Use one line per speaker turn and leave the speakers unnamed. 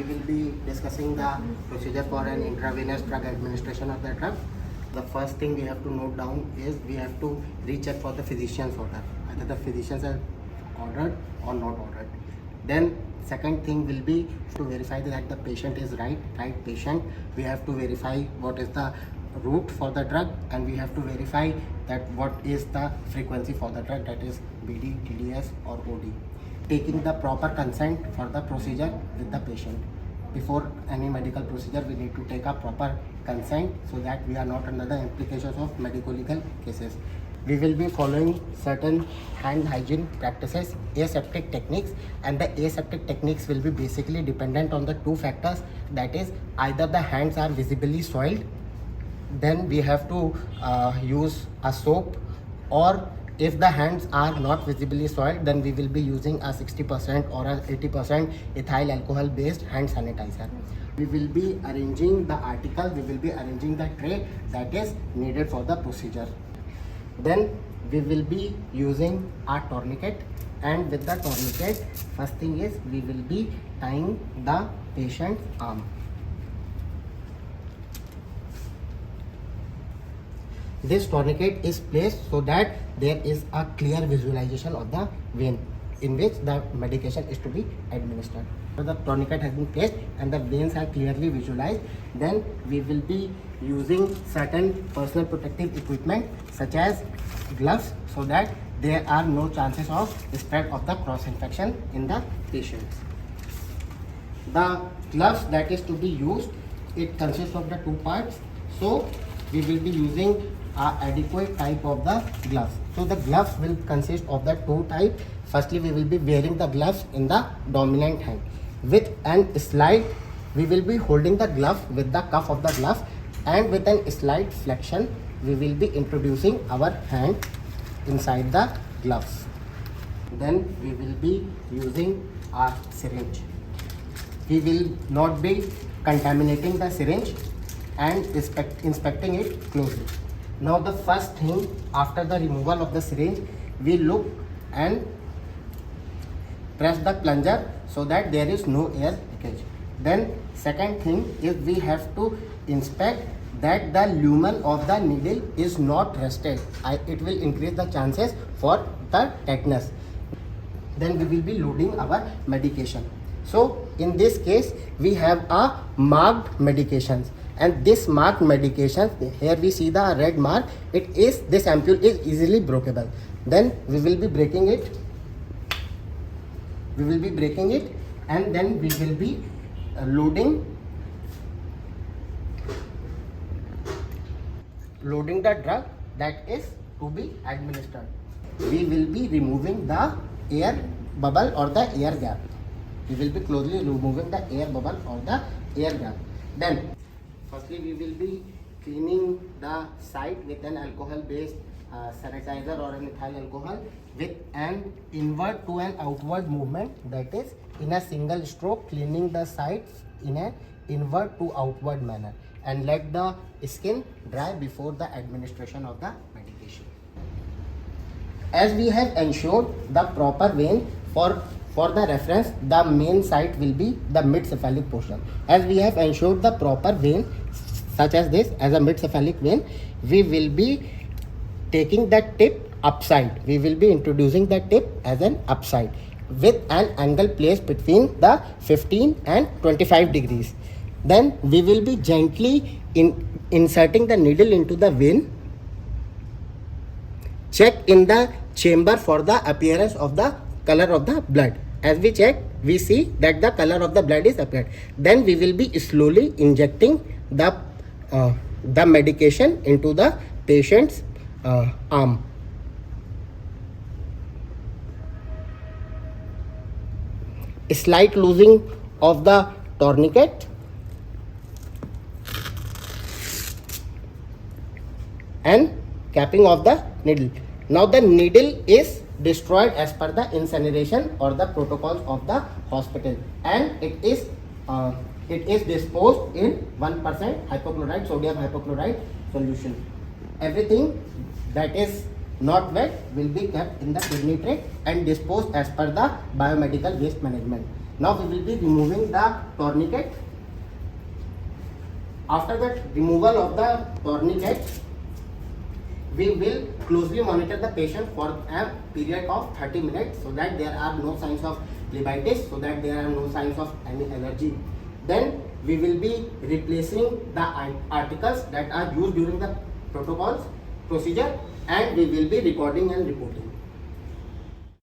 will be discussing the procedure for an intravenous drug administration of the drug. The first thing we have to note down is we have to recheck for the physician's order, either the physicians have ordered or not ordered. Then second thing will be to verify that the patient is right patient. We have to verify what is the route for the drug, and we have to verify that what is the frequency for the drug, that is BD, TDS or OD. Taking the proper consent for the procedure with the patient. Before any medical procedure, we need to take a proper consent so that we are not under the implications of medico-legal cases. We will be following certain hand hygiene practices, aseptic techniques, and the aseptic techniques will be basically dependent on the two factors, that is either the hands are visibly soiled, then we have to use a soap, or if the hands are not visibly soiled, then we will be using a 60% or a 80% ethyl alcohol based hand sanitizer. We will be arranging the article, we will be arranging the tray that is needed for the procedure. Then we will be using our tourniquet, and with the tourniquet, first thing is we will be tying the patient's arm. This tourniquet is placed so that there is a clear visualization of the vein in which the medication is to be administered. So the tourniquet has been placed and the veins are clearly visualized. Then we will be using certain personal protective equipment such as gloves, so that there are no chances of spread of the cross infection in the patients. The gloves that is to be used, it consists of the two parts. So we will be using adequate type of the gloves. So the gloves will consist of the two types. Firstly, we will be wearing the gloves in the dominant hand. With an slide, we will be holding the glove with the cuff of the glove, and with an slight flexion, we will be introducing our hand inside the gloves. Then we will be using our syringe. We will not be contaminating the syringe and inspecting it closely. Now the first thing, after the removal of the syringe, we look and press the plunger so that there is no air leakage. Then second thing is we have to inspect that the lumen of the needle is not rested. It will increase the chances for the tetanus. Then we will be loading our medication. So in this case, we have a marked medications. And this marked medication, here we see the red mark, this ampule is easily breakable. Then we will be breaking it. And then we will be loading the drug that is to be administered. We will be removing the air bubble or the air gap. We will be closely removing the air bubble or the air gap. Then firstly, we will be cleaning the site with an alcohol based sanitizer or an ethyl alcohol with an inward to an outward movement, that is in a single stroke, cleaning the site in an inward to outward manner, and let the skin dry before the administration of the medication. As we have ensured the proper vein, for the reference, the main site will be the mid-cephalic portion. As we have ensured the proper vein such as this as a mid-cephalic vein, we will be taking the tip upside. We will be introducing the tip as an upside with an angle placed between the 15 and 25 degrees. Then we will be gently inserting the needle into the vein. Check in the chamber for the appearance of the color of the blood. As we check, we see that the color of the blood is appeared. Then we will be slowly injecting the medication into the patient's arm. A slight loosening of the tourniquet and capping of the needle. Now the needle is destroyed as per the incineration or the protocols of the hospital, and it is disposed in 1% hypochlorite, sodium hypochlorite solution. Everything that is not wet will be kept in the kidney tray and disposed as per the biomedical waste management. Now we will be removing the tourniquet. After that removal of the tourniquet, we will closely monitor the patient for a period of 30 minutes so that there are no signs of phlebitis, so that there are no signs of any allergy. Then we will be replacing the articles that are used during the protocols procedure, and we will be recording and reporting.